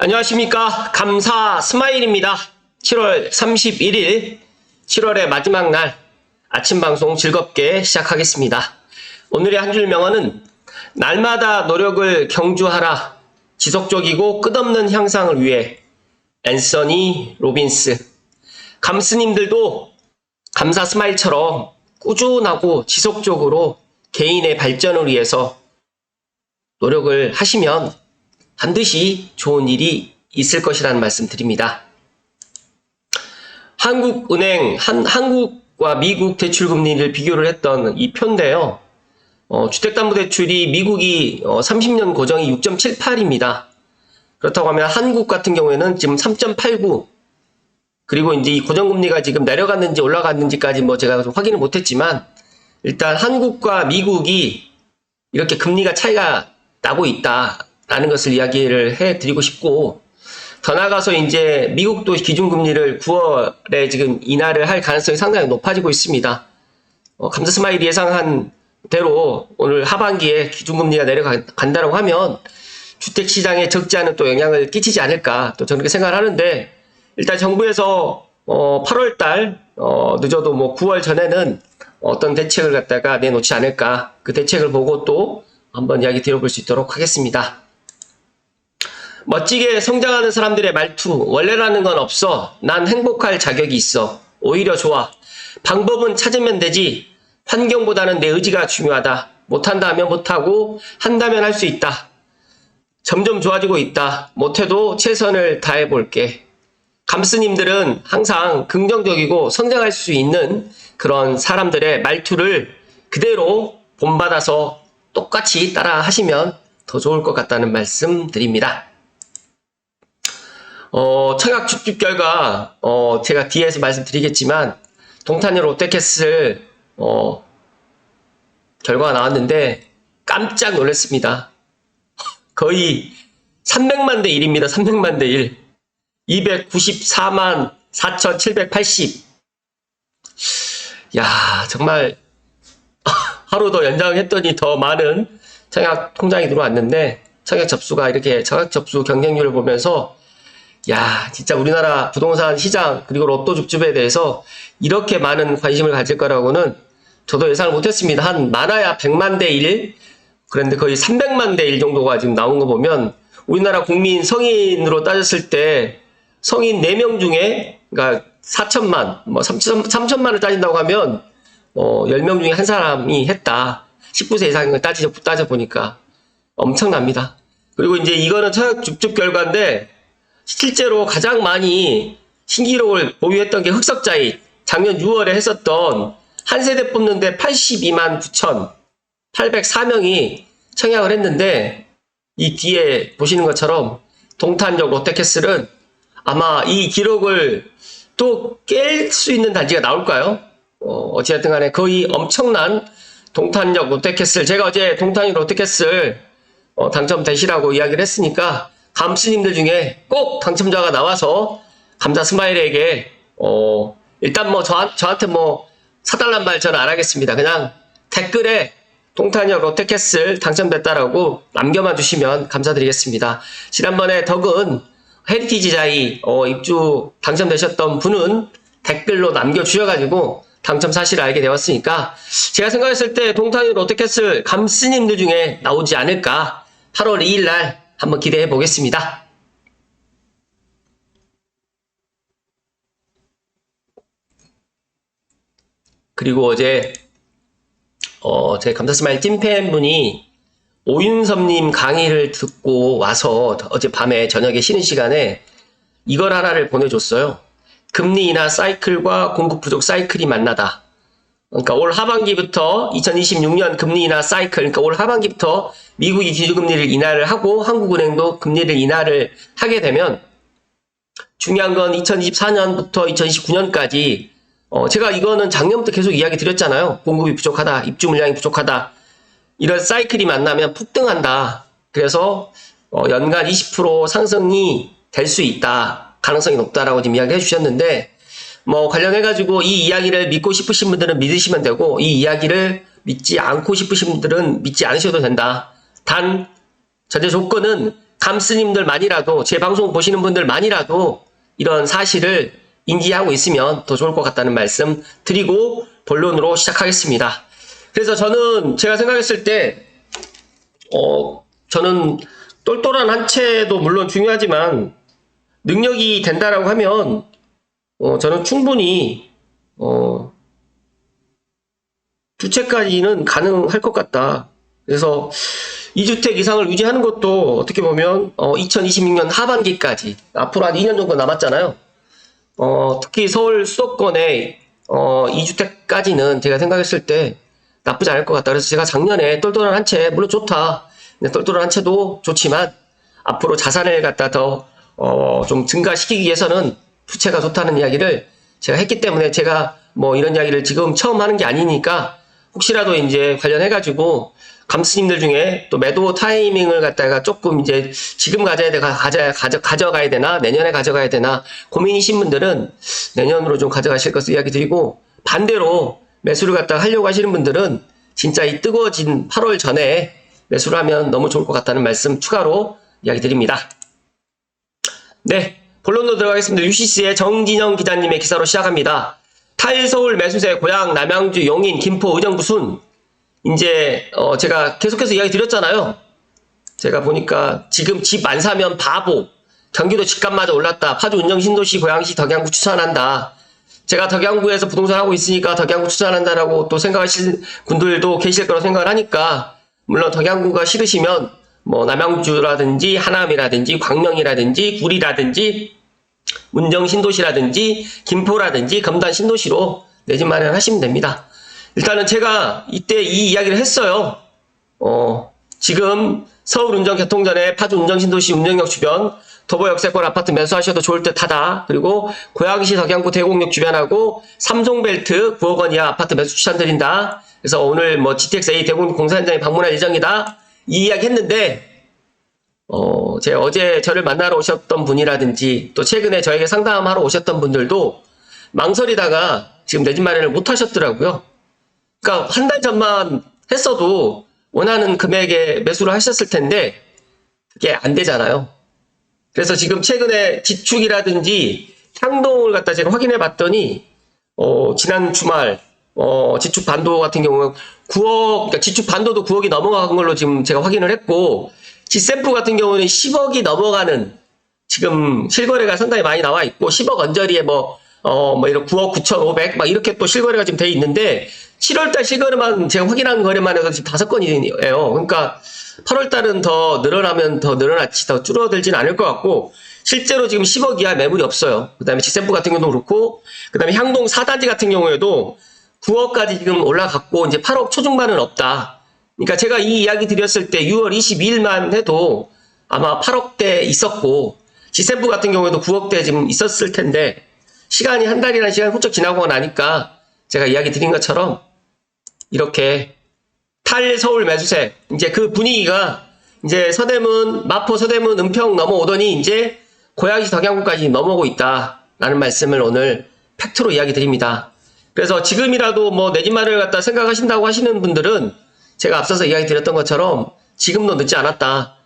안녕하십니까. 감사 스마일입니다. 7월 31일 7월의 마지막 날 아침 방송 즐겁게 시작하겠습니다. 오늘의 한 줄 명언은 날마다 노력을 경주하라. 지속적이고 끝없는 향상을 위해. 앤서니 로빈스. 감스님들도 감사 스마일처럼 꾸준하고 지속적으로 개인의 발전을 위해서 노력을 하시면 반드시 좋은 일이 있을 것이라는 말씀 드립니다. 한국은행, 한국과 미국 대출금리를 비교를 했던 이 표인데요. 주택담보대출이 미국이 30년 고정이 6.78입니다. 그렇다고 하면 한국 같은 경우에는 지금 3.89. 그리고 이제 이 고정금리가 지금 내려갔는지 올라갔는지까지 제가 확인을 못했지만 일단 한국과 미국이 이렇게 금리가 차이가 나고 있다라는 것을 이야기를 해드리고 싶고, 더 나아가서 이제 미국도 기준금리를 9월에 지금 인하를 할 가능성이 상당히 높아지고 있습니다. 감사 스마일이 예상한 대로 오늘 하반기에 기준금리가 내려간다고 하면 주택시장에 적지 않은 또 영향을 끼치지 않을까 또 저는 그렇게 생각을 하는데, 일단 정부에서 8월달 늦어도 9월 전에는 어떤 대책을 갖다가 내놓지 않을까, 그 대책을 보고 또 한번 이야기 드려볼 수 있도록 하겠습니다. 멋지게 성장하는 사람들의 말투. 원래라는 건 없어. 난 행복할 자격이 있어. 오히려 좋아. 방법은 찾으면 되지. 환경보다는 내 의지가 중요하다. 못한다 하면 못하고 한다면 할 수 있다. 점점 좋아지고 있다. 못해도 최선을 다해볼게. 감스님들은 항상 긍정적이고 성장할 수 있는 그런 사람들의 말투를 그대로 본받아서 똑같이 따라 하시면 더 좋을 것 같다는 말씀 드립니다. 청약 축집 결과, 제가 뒤에서 말씀드리겠지만, 동탄 롯데캐슬, 결과가 나왔는데, 깜짝 놀랐습니다. 거의 300만 대 1입니다. 300만 대 1. 294만 4,780. 야, 정말, 하루 더 연장했더니 더 많은 청약 통장이 들어왔는데, 청약 접수가 이렇게 청약 접수 경쟁률을 보면서, 야, 진짜 우리나라 부동산 시장 그리고 로또 줍줍에 대해서 이렇게 많은 관심을 가질 거라고는 저도 예상을 못했습니다. 한 많아야 100만 대 1, 그런데 거의 300만 대 1 정도가 지금 나온 거 보면, 우리나라 국민 성인으로 따졌을 때 성인 4명 중에, 그러니까 4천만, 3천만을 따진다고 하면 10명 중에 한 사람이 했다. 19세 이상을 따져보니까 엄청납니다. 그리고 이제 이거는 청약 줍줍 결과인데, 실제로 가장 많이 신기록을 보유했던 게 흑석자이. 작년 6월에 했었던 한 세대 뽑는데 82만 9,804명이 청약을 했는데, 이 뒤에 보시는 것처럼 동탄역 롯데캐슬은 아마 이 기록을 또 깰 수 있는 단지가 나올까요? 어찌됐든 간에 거의 엄청난 동탄역 롯데캐슬. 제가 어제 동탄역 롯데캐슬 당첨되시라고 이야기를 했으니까 감스님들 중에 꼭 당첨자가 나와서 감사 스마일에게 일단 저한테 사달란 말 저는 안 하겠습니다. 그냥 댓글에 동탄역 롯데캐슬 당첨됐다라고 남겨만 주시면 감사드리겠습니다. 지난번에 덕은 헤리티지자이 입주 당첨되셨던 분은 댓글로 남겨주셔가지고 당첨 사실을 알게 되었으니까, 제가 생각했을 때 동탄역 롯데캐슬 감스님들 중에 나오지 않을까 8월 2일 날 한번 기대해 보겠습니다. 그리고 어제 제 감사 스마일 찐팬분이 오윤섭님 강의를 듣고 와서 어젯밤에 저녁에 쉬는 시간에 이걸 하나를 보내줬어요. 금리 인하 사이클과 공급 부족 사이클이 만나다. 그러니까 올 하반기부터 2026년 금리 인하 사이클, 그러니까 올 하반기부터 미국이 기준금리를 인하를 하고 한국은행도 금리를 인하를 하게 되면, 중요한 건 2024년부터 2029년까지 제가 이거는 작년부터 계속 이야기 드렸잖아요. 공급이 부족하다, 입주 물량이 부족하다. 이런 사이클이 만나면 폭등한다. 그래서 연간 20% 상승이 될 수 있다. 가능성이 높다라고 지금 이야기 해주셨는데, 관련해가지고 이 이야기를 믿고 싶으신 분들은 믿으시면 되고, 이 이야기를 믿지 않고 싶으신 분들은 믿지 않으셔도 된다. 단 전제 조건은 감스님들만이라도 제 방송 보시는 분들만이라도 이런 사실을 인지하고 있으면 더 좋을 것 같다는 말씀 드리고 본론으로 시작하겠습니다. 그래서 저는 제가 생각했을 때 저는 똘똘한 한 채도 물론 중요하지만 능력이 된다라고 하면 저는 충분히 두 채까지는 가능할 것 같다. 그래서 2주택 이상을 유지하는 것도 어떻게 보면 2026년 하반기까지 앞으로 한 2년 정도 남았잖아요. 특히 서울 수도권에 2주택까지는 제가 생각했을 때 나쁘지 않을 것 같다. 그래서 제가 작년에 똘똘한 한 채, 물론 좋다. 똘똘한 한 채도 좋지만 앞으로 자산을 갖다 더 좀 증가시키기 위해서는 두 채가 좋다는 이야기를 제가 했기 때문에 제가 뭐 이런 이야기를 지금 처음 하는 게 아니니까 혹시라도 이제 관련해가지고 감스님들 중에 또 매도 타이밍을 갖다가 조금 이제 지금 가져가야 되나 내년에 가져가야 되나 고민이신 분들은 내년으로 좀 가져가실 것을 이야기 드리고, 반대로 매수를 갖다가 하려고 하시는 분들은 진짜 이 뜨거워진 8월 전에 매수를 하면 너무 좋을 것 같다는 말씀 추가로 이야기 드립니다. 네, 본론으로 들어가겠습니다. UCC의 정진영 기자님의 기사로 시작합니다. 탈서울 매수세 고양, 남양주, 용인, 김포, 의정부 순. 이제 제가 계속해서 이야기 드렸잖아요. 제가 보니까 지금 집 안 사면 바보, 경기도 집값마저 올랐다, 파주, 운정, 신도시, 고양시, 덕양구 추천한다. 제가 덕양구에서 부동산 하고 있으니까 덕양구 추천한다라고 또 생각하실 분들도 계실 거라고 생각을 하니까, 물론 덕양구가 싫으시면 뭐 남양주라든지 하남이라든지 광명이라든지 구리라든지 운정 신도시라든지 김포라든지 검단 신도시로 내 집 마련하시면 됩니다. 일단은 제가 이때 이 이야기를 했어요. 지금 서울 운정 교통전에 파주 운정 신도시 운정역 주변 도보 역세권 아파트 매수하셔도 좋을 듯하다. 그리고 고양시 덕양구 대곡역 주변하고 삼성벨트 9억 원 이하 아파트 매수 추천드린다. 그래서 오늘 뭐 GTX-A 대곡역 공사 현장에 방문할 예정이다. 이 이야기 했는데, 제가 어제 저를 만나러 오셨던 분이라든지 또 최근에 저에게 상담하러 오셨던 분들도 망설이다가 지금 내 집 마련을 못 하셨더라고요. 그러니까 한 달 전만 했어도 원하는 금액에 매수를 하셨을 텐데 그게 안 되잖아요. 그래서 지금 최근에 지축이라든지 향동을 갖다 제가 확인해 봤더니 지난 주말 지축 반도 같은 경우는 9억, 그러니까 지축 반도도 9억이 넘어간 걸로 지금 제가 확인을 했고, 지샘프 같은 경우는 10억이 넘어가는 지금 실거래가 상당히 많이 나와 있고, 10억 언저리에 이런 9억 9,500 막 이렇게 또 실거래가 지금 돼 있는데, 7월달 실거래만 제가 확인한 거래만 해도 지금 5건이에요. 그러니까 8월달은 더 늘어나면 더 늘어났지 더 줄어들진 않을 것 같고, 실제로 지금 10억 이하 매물이 없어요. 그 다음에 지샘프 같은 경우도 그렇고, 그 다음에 향동 4단지 같은 경우에도 9억까지 지금 올라갔고 이제 8억 초중반은 없다. 그러니까 제가 이 이야기 드렸을 때 6월 22일만 해도 아마 8억대 있었고, 지샘프 같은 경우에도 9억대 지금 있었을 텐데, 시간이 한 달이라는 시간이 훌쩍 지나고 나니까 제가 이야기 드린 것처럼 이렇게 탈서울 매수세, 이제 그 분위기가 이제 서대문, 마포, 서대문, 은평 넘어오더니 이제 고양시 덕양구까지 넘어오고 있다라는 말씀을 오늘 팩트로 이야기 드립니다. 그래서 지금이라도 뭐 내 집 마련을 갖다 생각하신다고 하시는 분들은 제가 앞서서 이야기 드렸던 것처럼 지금도 늦지 않았다.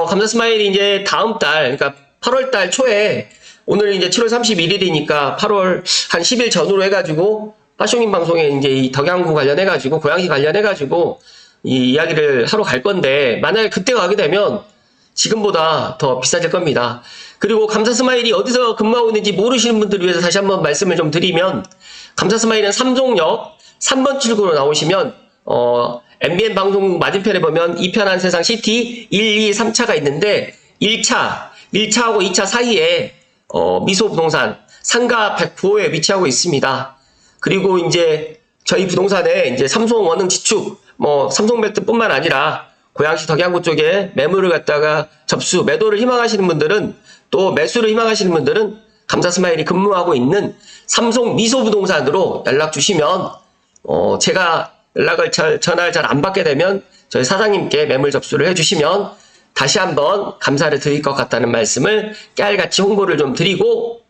감사 스마일이 이제 다음 달, 그러니까 8월 달 초에, 오늘 이제 7월 31일이니까 8월 한 10일 전후로 해가지고 빠쇼님 방송에 이제 이 덕양구 관련해가지고 고양시 관련해가지고 이 이야기를 하러 갈 건데, 만약에 그때 가게 되면 지금보다 더 비싸질 겁니다. 그리고 감사 스마일이 어디서 근무하고 있는지 모르시는 분들을 위해서 다시 한번 말씀을 좀 드리면, 감사 스마일은 삼종역 3번 출구로 나오시면 MBN 방송 맞은편에 보면 이 편한 세상 시티 1, 2, 3차가 있는데 1차하고 2차 사이에 미소부동산 상가 109호에 위치하고 있습니다. 그리고 이제 저희 부동산에 이제 삼성 원흥 지축, 삼성벨트뿐만 아니라 고양시 덕양구 쪽에 매물을 갖다가 접수, 매도를 희망하시는 분들은, 또 매수를 희망하시는 분들은 감사 스마일이 근무하고 있는 삼성 미소부동산으로 연락 주시면 제가 연락을 전화를 잘 안 받게 되면 저희 사장님께 매물 접수를 해주시면 다시 한번 감사를 드릴 것 같다는 말씀을 깨알같이 홍보를 좀 드리고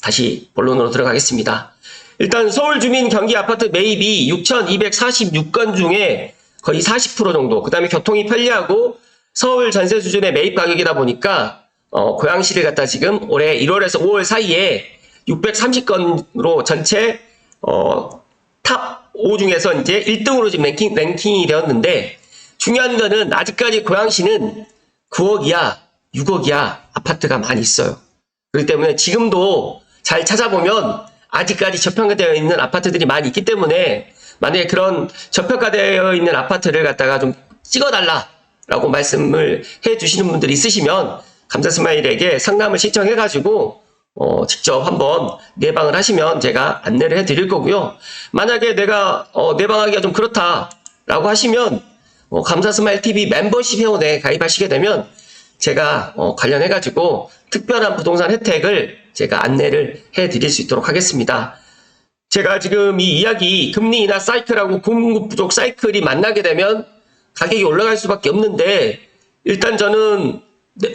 다시 본론으로 들어가겠습니다. 일단 서울 주민 경기 아파트 매입이 6,246건 중에 거의 40% 정도, 그 다음에 교통이 편리하고 서울 전세 수준의 매입 가격이다 보니까 고양시를 갖다 지금 올해 1월에서 5월 사이에 630건으로 전체 탑 5 중에서 이제 1등으로 지금 랭킹이 되었는데, 중요한 거는 아직까지 고양시는 9억 이하, 6억 이하 아파트가 많이 있어요. 그렇기 때문에 지금도 잘 찾아보면 아직까지 저평가되어 있는 아파트들이 많이 있기 때문에, 만약에 그런 저평가되어 있는 아파트를 갖다가 좀 찍어달라라고 말씀을 해 주시는 분들이 있으시면 감사스마일에게 상담을 신청해가지고 직접 한번 내방을 하시면 제가 안내를 해 드릴 거고요. 만약에 내가 내방하기가 좀 그렇다라고 하시면 감사스마일 TV 멤버십 회원에 가입하시게 되면 제가 관련해가지고 특별한 부동산 혜택을 제가 안내를 해 드릴 수 있도록 하겠습니다. 제가 지금 이 이야기, 금리 인하 사이클하고 공급 부족 사이클이 만나게 되면 가격이 올라갈 수밖에 없는데, 일단 저는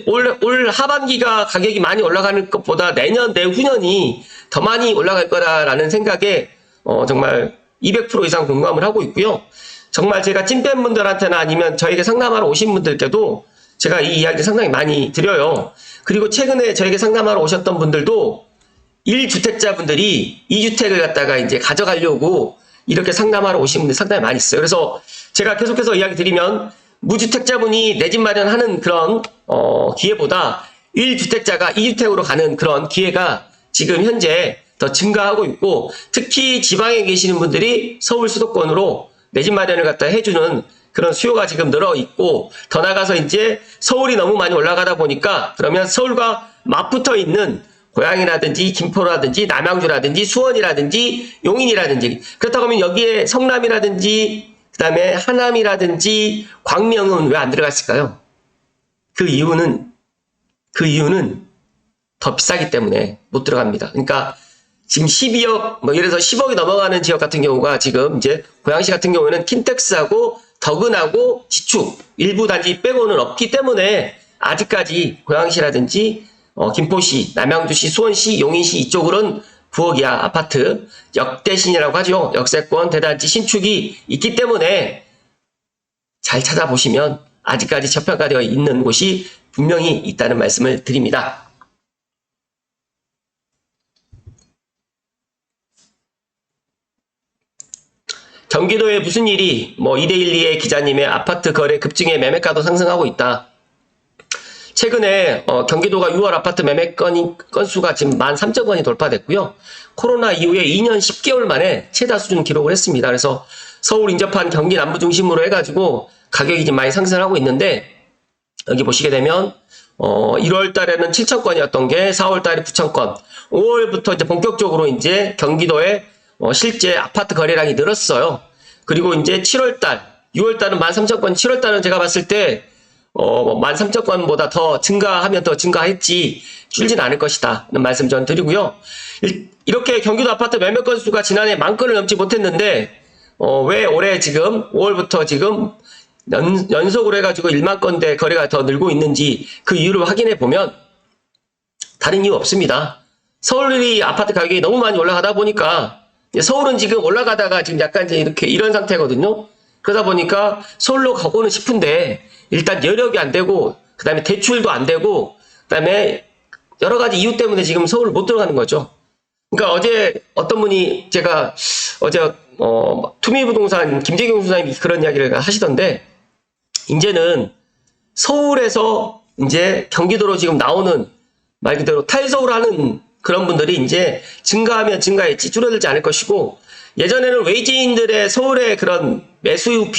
올 하반기가 가격이 많이 올라가는 것보다 내년, 내후년이 더 많이 올라갈 거라는 생각에 정말 200% 이상 공감을 하고 있고요. 정말 제가 찐팬분들한테나 아니면 저에게 상담하러 오신 분들께도 제가 이 이야기 상당히 많이 드려요. 그리고 최근에 저에게 상담하러 오셨던 분들도 1주택자분들이 2주택을 갖다가 이제 가져가려고 이렇게 상담하러 오신 분들이 상당히 많이 있어요. 그래서 제가 계속해서 이야기 드리면, 무주택자분이 내 집 마련하는 그런 기회보다 1주택자가 2주택으로 가는 그런 기회가 지금 현재 더 증가하고 있고, 특히 지방에 계시는 분들이 서울 수도권으로 내 집 마련을 갖다 해주는 그런 수요가 지금 늘어 있고, 더 나가서 이제 서울이 너무 많이 올라가다 보니까 그러면 서울과 맞붙어 있는 고양이라든지 김포라든지 남양주라든지 수원이라든지 용인이라든지, 그렇다고 하면 여기에 성남이라든지 그 다음에 하남이라든지 광명은 왜 안 들어갔을까요? 그 이유는 더 비싸기 때문에 못 들어갑니다. 그러니까 지금 12억, 예를 들어서 10억이 넘어가는 지역 같은 경우가 지금 이제 고양시 같은 경우에는 킨텍스하고 덕은하고 지축 일부 단지 빼고는 없기 때문에 아직까지 고양시라든지 김포시, 남양주시, 수원시, 용인시 이쪽으로는 9억 이하 아파트, 역대신이라고 하죠. 역세권, 대단지, 신축이 있기 때문에 잘 찾아보시면 아직까지 저평가되어 있는 곳이 분명히 있다는 말씀을 드립니다. 경기도에 무슨 일이, 2대12의 기자님의 아파트 거래 급증에 매매가도 상승하고 있다. 최근에 경기도가 6월 아파트 매매 건수가 지금 13,000건이 돌파됐고요. 코로나 이후에 2년 10개월 만에 최다 수준 기록을 했습니다. 그래서 서울 인접한 경기 남부 중심으로 해가지고 가격이 좀 많이 상승하고 있는데, 여기 보시게 되면 1월 달에는 7,000건이었던 게 4월 달에 9,000건, 5월부터 이제 본격적으로 이제 경기도에 실제 아파트 거래량이 늘었어요. 그리고 이제 7월 달, 6월 달은 13,000건, 7월 달은 제가 봤을 때 13,000건보다 더 증가하면 더 증가했지 줄진 않을 것이다 는 말씀 전 드리고요. 이렇게 경기도 아파트 매매 건수가 지난해 10,000건을 넘지 못했는데 왜 올해 지금 5월부터 지금 연속으로 해가지고 10,000건대 거래가 더 늘고 있는지 그 이유를 확인해 보면 다른 이유 없습니다. 서울이 아파트 가격이 너무 많이 올라가다 보니까, 서울은 지금 올라가다가 지금 약간 이제 이런 상태거든요. 그러다 보니까 서울로 가고는 싶은데 일단 여력이 안 되고, 그 다음에 대출도 안 되고, 그 다음에 여러 가지 이유 때문에 지금 서울을 못 들어가는 거죠. 그러니까 어제 어떤 분이, 제가 어제 투미부동산 김재경 수사님이 그런 이야기를 하시던데, 이제는 서울에서 이제 경기도로 지금 나오는 말 그대로 탈서울하는 그런 분들이 이제 증가하면 증가했지 줄어들지 않을 것이고, 예전에는 외지인들의 서울의 그런 매수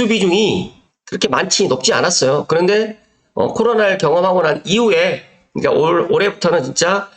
비중이 그렇게 높지 않았어요. 그런데 코로나를 경험하고 난 이후에, 그러니까 올해부터는 진짜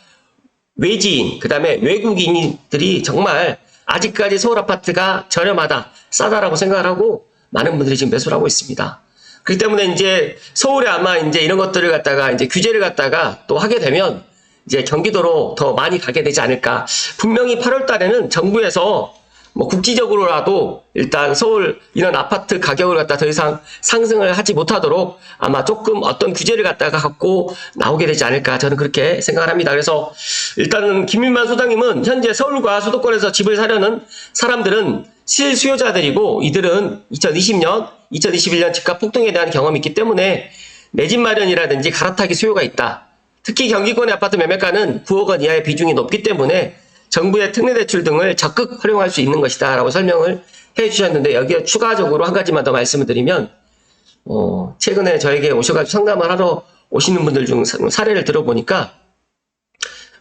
외지인, 그 다음에 외국인들이 정말 아직까지 서울 아파트가 저렴하다, 싸다라고 생각을 하고 많은 분들이 지금 매수를 하고 있습니다. 그렇기 때문에 이제 서울에 아마 이제 이런 것들을 갖다가 이제 규제를 갖다가 또 하게 되면 이제 경기도로 더 많이 가게 되지 않을까. 분명히 8월 달에는 정부에서 국지적으로라도 일단 서울 이런 아파트 가격을 갖다 더 이상 상승을 하지 못하도록 아마 조금 어떤 규제를 갖다가 갖고 나오게 되지 않을까, 저는 그렇게 생각을 합니다. 그래서 일단은 김민만 소장님은 현재 서울과 수도권에서 집을 사려는 사람들은 실수요자들이고, 이들은 2020년, 2021년 집값 폭등에 대한 경험이 있기 때문에 내 집 마련이라든지 갈아타기 수요가 있다. 특히 경기권의 아파트 매매가는 9억 원 이하의 비중이 높기 때문에 정부의 특례대출 등을 적극 활용할 수 있는 것이다 라고 설명을 해주셨는데, 여기에 추가적으로 한 가지만 더 말씀을 드리면, 최근에 저에게 오셔가지고 상담을 하러 오시는 분들 중 사례를 들어보니까,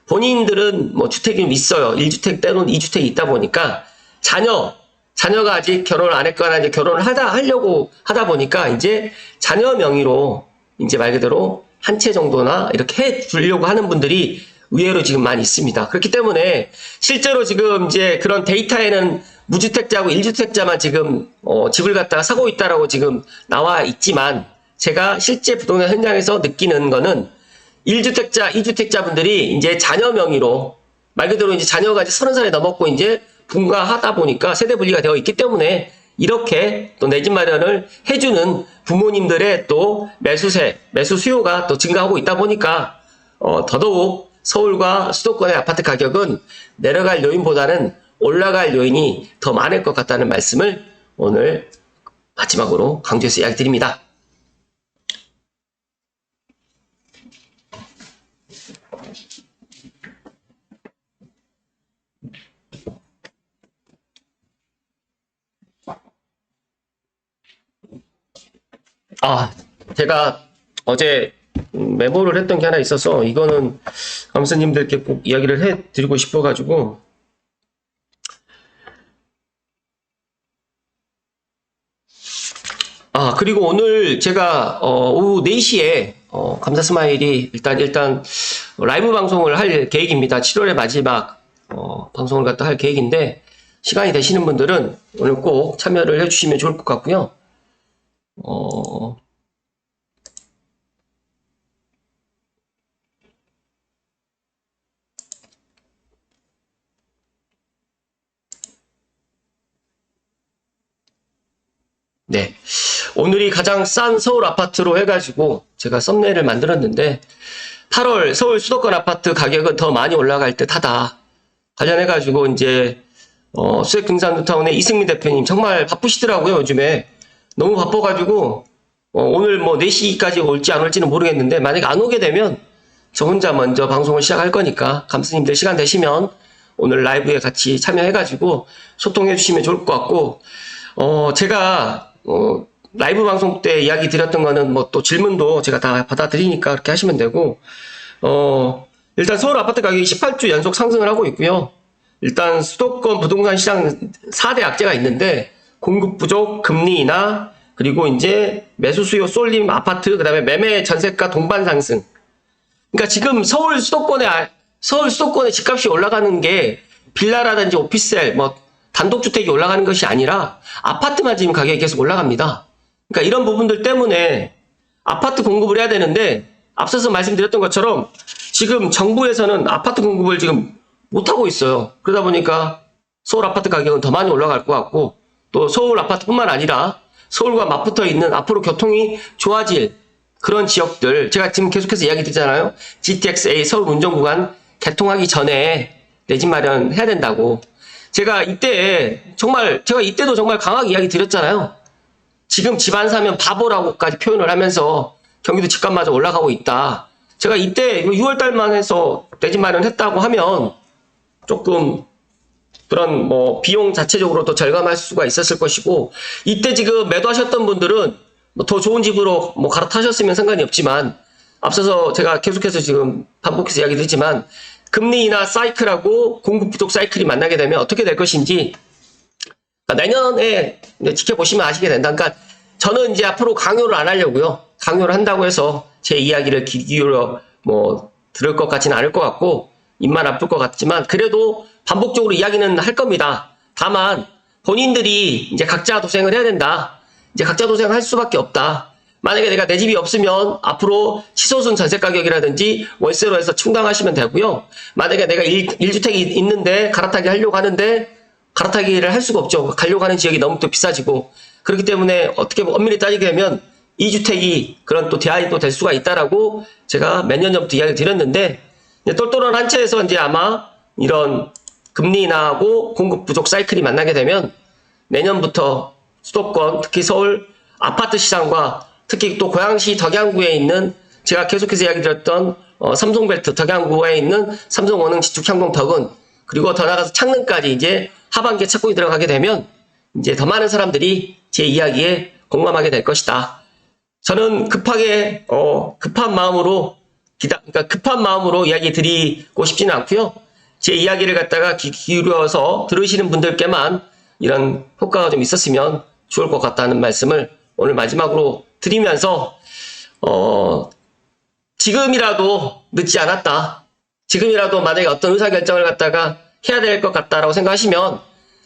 본인들은 뭐 주택이 있어요. 1주택 때로는 2주택이 있다 보니까, 자녀가 아직 결혼을 안 했거나 이제 결혼을 하려고 하다 보니까 이제 자녀 명의로 이제 말 그대로 한 채 정도나 이렇게 해 주려고 하는 분들이 의외로 지금 많이 있습니다. 그렇기 때문에 실제로 지금 이제 그런 데이터에는 무주택자하고 1주택자만 지금 집을 갖다가 사고 있다라고 지금 나와 있지만, 제가 실제 부동산 현장에서 느끼는 거는 1주택자, 2주택자 분들이 이제 자녀 명의로 말 그대로 이제 자녀가 이제 30살이 넘었고 이제 분가하다 보니까 세대 분리가 되어 있기 때문에 이렇게 또 내 집 마련을 해주는 부모님들의 또 매수세, 매수 수요가 또 증가하고 있다 보니까 더더욱 서울과 수도권의 아파트 가격은 내려갈 요인보다는 올라갈 요인이 더 많을 것 같다는 말씀을 오늘 마지막으로 강조해서 이야기 드립니다. 제가 어제 메모를 했던 게 하나 있어서 이거는 감사님들께 꼭 이야기를 해드리고 싶어가지고, 그리고 오늘 제가 오후 4시에 감사 스마일이 일단 라이브 방송을 할 계획입니다. 7월의 마지막 방송을 갖다 할 계획인데, 시간이 되시는 분들은 오늘 꼭 참여를 해주시면 좋을 것 같고요. 네. 오늘이 가장 싼 서울 아파트로 해가지고 제가 썸네일을 만들었는데, 8월 서울 수도권 아파트 가격은 더 많이 올라갈 듯 하다. 관련해가지고 이제, 수액 등산 뉴타운의 이승민 대표님 정말 바쁘시더라고요, 요즘에. 너무 바빠가지고, 오늘 뭐 4시까지 올지 안 올지는 모르겠는데, 만약에 안 오게 되면 저 혼자 먼저 방송을 시작할 거니까, 감스님들 시간 되시면 오늘 라이브에 같이 참여해가지고 소통해 주시면 좋을 것 같고, 제가 라이브 방송 때 이야기 드렸던 거는 뭐 또 질문도 제가 다 받아들이니까 그렇게 하시면 되고, 일단 서울 아파트 가격이 18주 연속 상승을 하고 있고요. 일단 수도권 부동산 시장 4대 악재가 있는데, 공급 부족, 금리 인하, 그리고 이제 매수 수요 쏠림 아파트, 그 다음에 매매 전세가 동반 상승. 그러니까 지금 서울 수도권의 집값이 올라가는 게 빌라라든지 오피스텔, 뭐 단독주택이 올라가는 것이 아니라 아파트만 지금 가격이 계속 올라갑니다. 그러니까 이런 부분들 때문에 아파트 공급을 해야 되는데, 앞서서 말씀드렸던 것처럼 지금 정부에서는 아파트 공급을 지금 못하고 있어요. 그러다 보니까 서울 아파트 가격은 더 많이 올라갈 것 같고, 또 서울 아파트뿐만 아니라 서울과 맞붙어 있는 앞으로 교통이 좋아질 그런 지역들, 제가 지금 계속해서 이야기 드리잖아요. GTX-A 서울 운전구간 개통하기 전에 내 집 마련 해야 된다고. 제가 이때도 정말 강하게 이야기 드렸잖아요. 지금 집 안 사면 바보라고까지 표현을 하면서 경기도 집값마저 올라가고 있다. 제가 이때 6월달만 해서 내 집 마련 했다고 하면 조금 그런 뭐 비용 자체적으로도 절감할 수가 있었을 것이고, 이때 지금 매도하셨던 분들은 뭐 더 좋은 집으로 뭐 갈아타셨으면 상관이 없지만, 앞서서 제가 계속해서 지금 반복해서 이야기 드리지만, 금리 인하 사이클하고 공급 부족 사이클이 만나게 되면 어떻게 될 것인지, 그러니까 내년에 지켜보시면 아시게 된다. 그러니까 저는 이제 앞으로 강요를 안 하려고요. 강요를 한다고 해서 제 이야기를 귀 기울여 뭐 들을 것 같지는 않을 것 같고, 입만 아플 것 같지만 그래도 반복적으로 이야기는 할 겁니다. 다만 본인들이 이제 각자 도생을 해야 된다. 이제 각자 도생을 할 수밖에 없다. 만약에 내가 내 집이 없으면 앞으로 치솟은 전세 가격이라든지 월세로 해서 충당하시면 되고요. 만약에 내가 1주택이 있는데 갈아타기 하려고 하는데 갈아타기를 할 수가 없죠. 가려고 하는 지역이 너무 또 비싸지고, 그렇기 때문에 어떻게 엄밀히 따지게 되면 2주택이 그런 또 대안이 또 될 수가 있다라고 제가 몇 년 전부터 이야기를 드렸는데, 똘똘한 한 채에서 이제 아마 이런 금리 인하하고 공급 부족 사이클이 만나게 되면 내년부터 수도권, 특히 서울 아파트 시장과 특히 또 고양시 덕양구에 있는 제가 계속해서 이야기 드렸던 삼성벨트 덕양구에 있는 삼성원흥 지축향동턱은 그리고 더 나아가서 창릉까지 이제 하반기에 착공이 들어가게 되면 이제 더 많은 사람들이 제 이야기에 공감하게 될 것이다. 저는 급한 마음으로 이야기 드리고 싶지는 않고요. 제 이야기를 갖다가 귀 기울여서 들으시는 분들께만 이런 효과가 좀 있었으면 좋을 것 같다는 말씀을 오늘 마지막으로 드리면서 지금이라도 늦지 않았다. 지금이라도 만약에 어떤 의사결정을 갖다가 해야 될 것 같다라고 생각하시면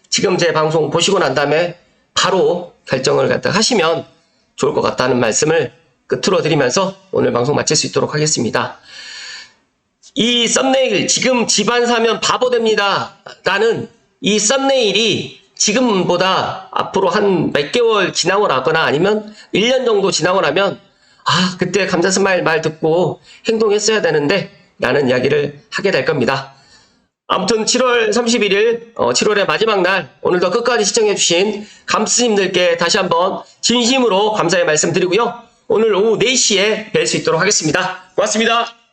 지금 제 방송 보시고 난 다음에 바로 결정을 갖다가 하시면 좋을 것 같다는 말씀을 끝으로 드리면서 오늘 방송 마칠 수 있도록 하겠습니다. 이 썸네일 지금 집안 사면 바보 됩니다 라는 이 썸네일이 지금보다 앞으로 한 몇 개월 지나고 나거나 아니면 1년 정도 지나고 나면 그때 감자스마일 말 듣고 행동했어야 되는데 라는 이야기를 하게 될 겁니다. 아무튼 7월 31일 7월의 마지막 날 오늘도 끝까지 시청해주신 감스님들께 다시 한번 진심으로 감사의 말씀 드리고요. 오늘 오후 4시에 뵐 수 있도록 하겠습니다. 고맙습니다.